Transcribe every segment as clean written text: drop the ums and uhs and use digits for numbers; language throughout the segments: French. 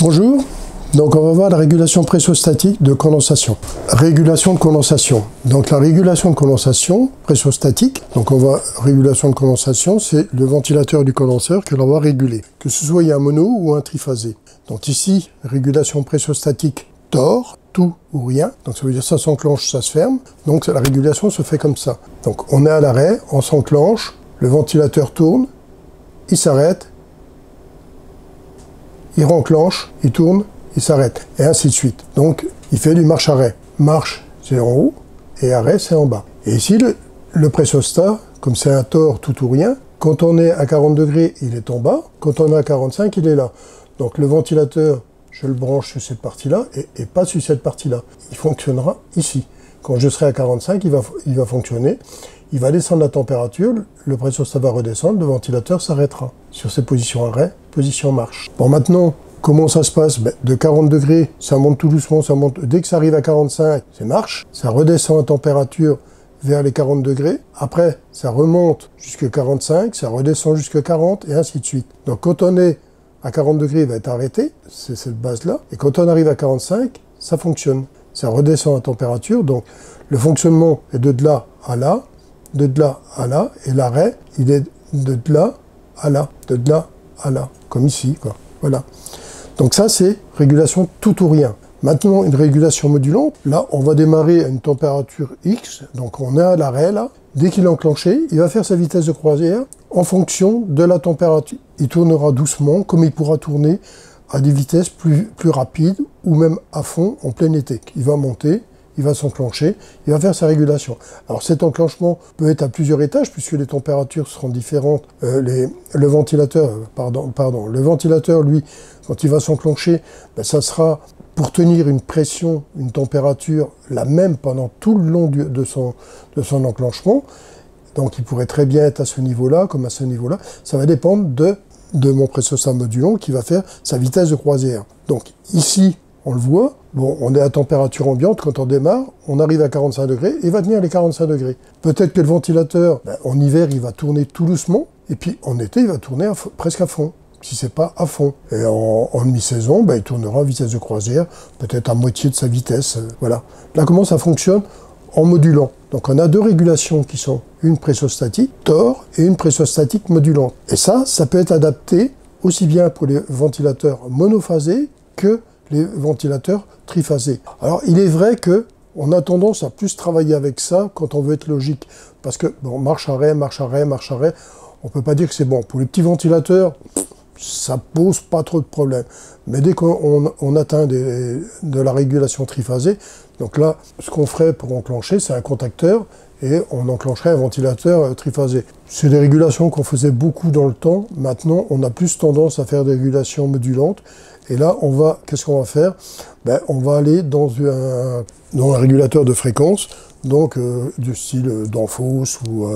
Bonjour, donc on va voir la régulation pressostatique de condensation. Régulation de condensation. Donc la régulation de condensation pressostatique, donc on va régulation de condensation, c'est le ventilateur du condenseur que l'on va réguler, que ce soit un mono ou un triphasé. Donc ici, régulation pressostatique TOR, tout ou rien. Donc ça veut dire ça s'enclenche, ça se ferme. Donc la régulation se fait comme ça. Donc on est à l'arrêt, on s'enclenche, le ventilateur tourne, il s'arrête, il renclenche, il tourne, il s'arrête, et ainsi de suite. Donc, il fait du marche-arrêt. Marche, c'est en haut, et arrêt, c'est en bas. Et ici, le pressostat, comme c'est un TOR tout ou rien, quand on est à 40 degrés, il est en bas, quand on est à 45, il est là. Donc, le ventilateur, je le branche sur cette partie-là, et pas sur cette partie-là. Il fonctionnera ici. Quand je serai à 45, il va fonctionner. Il va descendre la température, le pressostat va redescendre, le ventilateur s'arrêtera sur ses positions arrêt, position marche. Bon, maintenant, comment ça se passe? De 40 degrés, ça monte tout doucement, ça monte. Dès que ça arrive à 45, c'est marche, ça redescend la température vers les 40 degrés. Après, ça remonte jusqu'à 45, ça redescend jusqu'à 40, et ainsi de suite. Donc, quand on est à 40 degrés, il va être arrêté, c'est cette base-là. Et quand on arrive à 45, ça fonctionne. Ça redescend la température, donc le fonctionnement est de là à là, de là à là, et l'arrêt, il est de là à là, de là à là, comme ici, quoi. Voilà. Donc ça, c'est régulation tout ou rien. Maintenant, une régulation modulante, là, on va démarrer à une température X, donc on est à l'arrêt, là. Dès qu'il est enclenché, il va faire sa vitesse de croisière en fonction de la température. Il tournera doucement, comme il pourra tourner à des vitesses plus rapides, ou même à fond, en plein été. Il va monter, il va s'enclencher, il va faire sa régulation. Alors cet enclenchement peut être à plusieurs étages, puisque les températures seront différentes. Le ventilateur, lui, quand il va s'enclencher, ça sera pour tenir une pression, une température la même pendant tout le long de son enclenchement. Donc il pourrait très bien être à ce niveau-là, comme à ce niveau-là. Ça va dépendre de mon pressostat modulant qui va faire sa vitesse de croisière. Donc ici, on le voit, bon, on est à température ambiante quand on démarre, on arrive à 45 degrés, et il va tenir les 45 degrés. Peut-être que le ventilateur, en hiver, il va tourner tout doucement, et puis en été, il va tourner presque à fond, si c'est pas à fond. Et en demi-saison, il tournera à vitesse de croisière, peut-être à moitié de sa vitesse, voilà. Là, comment ça fonctionne? En modulant. Donc on a deux régulations qui sont une pressostatique, TOR, et une pressostatique modulante. Et ça peut être adapté aussi bien pour les ventilateurs monophasés que les ventilateurs triphasés. Alors, il est vrai que on a tendance à plus travailler avec ça quand on veut être logique. Parce que, bon, marche-arrêt, marche-arrêt, marche-arrêt, on peut pas dire que c'est bon. Pour les petits ventilateurs, ça pose pas trop de problèmes. Mais dès qu'on atteint de la régulation triphasée, donc là, ce qu'on ferait pour enclencher, c'est un contacteur, et on enclencherait un ventilateur triphasé. C'est des régulations qu'on faisait beaucoup dans le temps. Maintenant, on a plus tendance à faire des régulations modulantes. Et là, qu'est-ce qu'on va faire? On va aller dans un régulateur de fréquence, donc du style Danfoss ou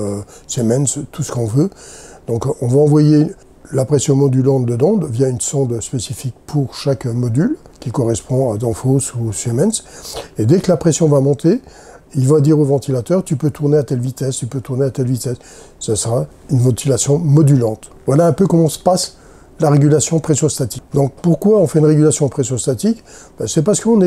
Siemens, tout ce qu'on veut. Donc on va envoyer la pression modulante dedans via une sonde spécifique pour chaque module, qui correspond à Danfoss ou Siemens. Et dès que la pression va monter, il va dire au ventilateur, tu peux tourner à telle vitesse, tu peux tourner à telle vitesse. Ça sera une ventilation modulante. Voilà un peu comment se passe la régulation pressostatique. Donc pourquoi on fait une régulation pressostatique? C'est parce qu'on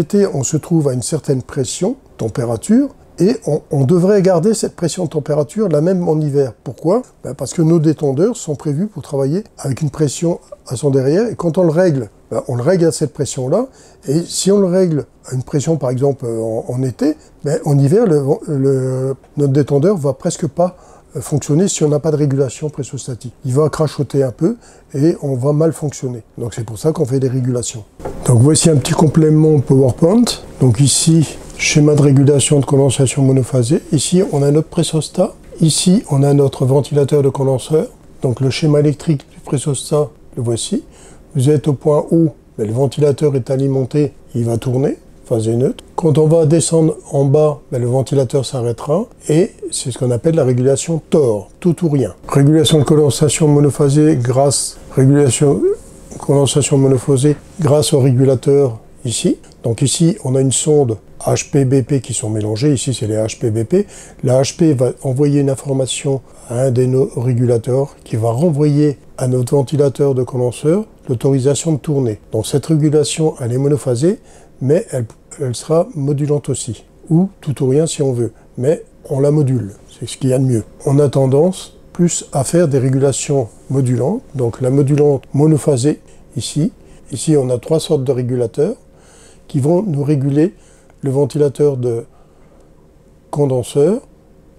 se trouve à une certaine pression, température, et on devrait garder cette pression de température la même en hiver. Pourquoi? Parce que nos détendeurs sont prévus pour travailler avec une pression à son derrière, et quand on le règle à cette pression-là, et si on le règle à une pression, par exemple, en été, en hiver, notre détendeur va presque pas fonctionner si on n'a pas de régulation pressostatique. Il va crachoter un peu et on va mal fonctionner. Donc c'est pour ça qu'on fait des régulations. Donc voici un petit complément PowerPoint. Donc ici, schéma de régulation de condensation monophasée. Ici, on a notre pressostat. Ici, on a notre ventilateur de condenseur. Donc le schéma électrique du pressostat, le voici. Vous êtes au point haut, le ventilateur est alimenté, il va tourner, phasé neutre. Quand on va descendre en bas, le ventilateur s'arrêtera, et c'est ce qu'on appelle la régulation TOR, tout ou rien. Régulation de condensation monophasée grâce au régulateur ici. Donc ici, on a une sonde HP-BP qui sont mélangées. Ici, c'est les HP-BP. La HP va envoyer une information à un de nos régulateurs qui va renvoyer à notre ventilateur de condenseur l'autorisation de tourner. Donc cette régulation, elle est monophasée, mais elle sera modulante aussi, ou tout ou rien si on veut, mais on la module, c'est ce qu'il y a de mieux. On a tendance plus à faire des régulations modulantes, donc la modulante monophasée, ici on a 3 sortes de régulateurs qui vont nous réguler le ventilateur de condenseur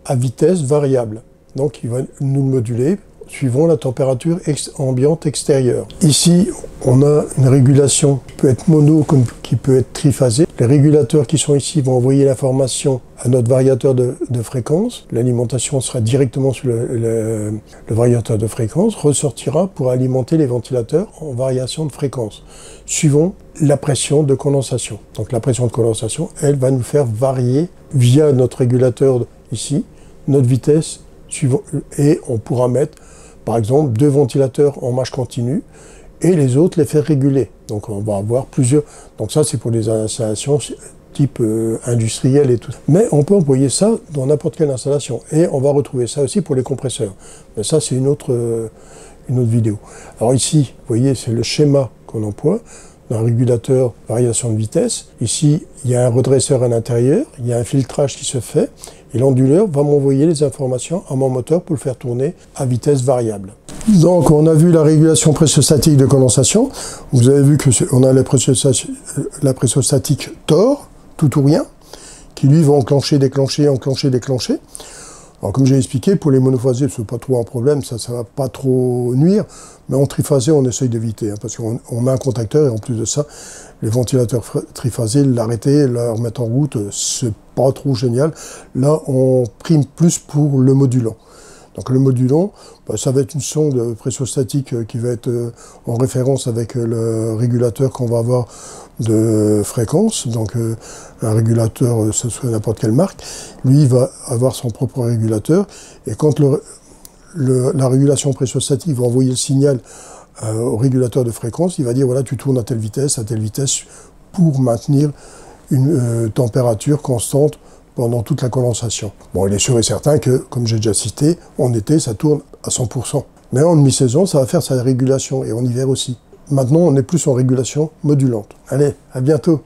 à vitesse variable. Donc il va nous moduler suivant la température ambiante extérieure. Ici, on a une régulation qui peut être mono comme qui peut être triphasée. Les régulateurs qui sont ici vont envoyer l'information à notre variateur de fréquence. L'alimentation sera directement sur le variateur de fréquence, ressortira pour alimenter les ventilateurs en variation de fréquence, suivant la pression de condensation. Donc la pression de condensation, elle va nous faire varier via notre régulateur ici, notre vitesse, et on pourra mettre par exemple 2 ventilateurs en marche continue et les autres les faire réguler. Donc on va avoir plusieurs. Donc ça c'est pour les installations type industriel et tout. Mais on peut employer ça dans n'importe quelle installation. Et on va retrouver ça aussi pour les compresseurs. Mais ça c'est une autre vidéo. Alors ici, vous voyez, c'est le schéma qu'on emploie. Un régulateur variation de vitesse. Ici, il y a un redresseur à l'intérieur, il y a un filtrage qui se fait, et l'onduleur va m'envoyer les informations à mon moteur pour le faire tourner à vitesse variable. Donc, on a vu la régulation pressostatique de condensation. Vous avez vu qu'on a la pressostatique TOR, tout ou rien, qui lui va enclencher, déclencher, enclencher, déclencher. Alors, comme j'ai expliqué, pour les monophasés, ce n'est pas trop un problème, ça ne va pas trop nuire. Mais en triphasé, on essaye d'éviter, hein, parce qu'on met un contacteur, et en plus de ça, les ventilateurs triphasés, l'arrêter, la remettre en route, c'est pas trop génial. Là, on prime plus pour le modulant. Donc le modulant, ça va être une sonde pressostatique qui va être en référence avec le régulateur qu'on va avoir de fréquence. Donc un régulateur, ce soit n'importe quelle marque, lui il va avoir son propre régulateur. Et quand la régulation pressostatique va envoyer le signal au régulateur de fréquence, il va dire voilà, tu tournes à telle vitesse, pour maintenir une température constante pendant toute la condensation. Bon, il est sûr et certain que, comme j'ai déjà cité, en été, ça tourne à 100%. Mais en demi-saison, ça va faire sa régulation, et en hiver aussi. Maintenant, on est plus en régulation modulante. Allez, à bientôt!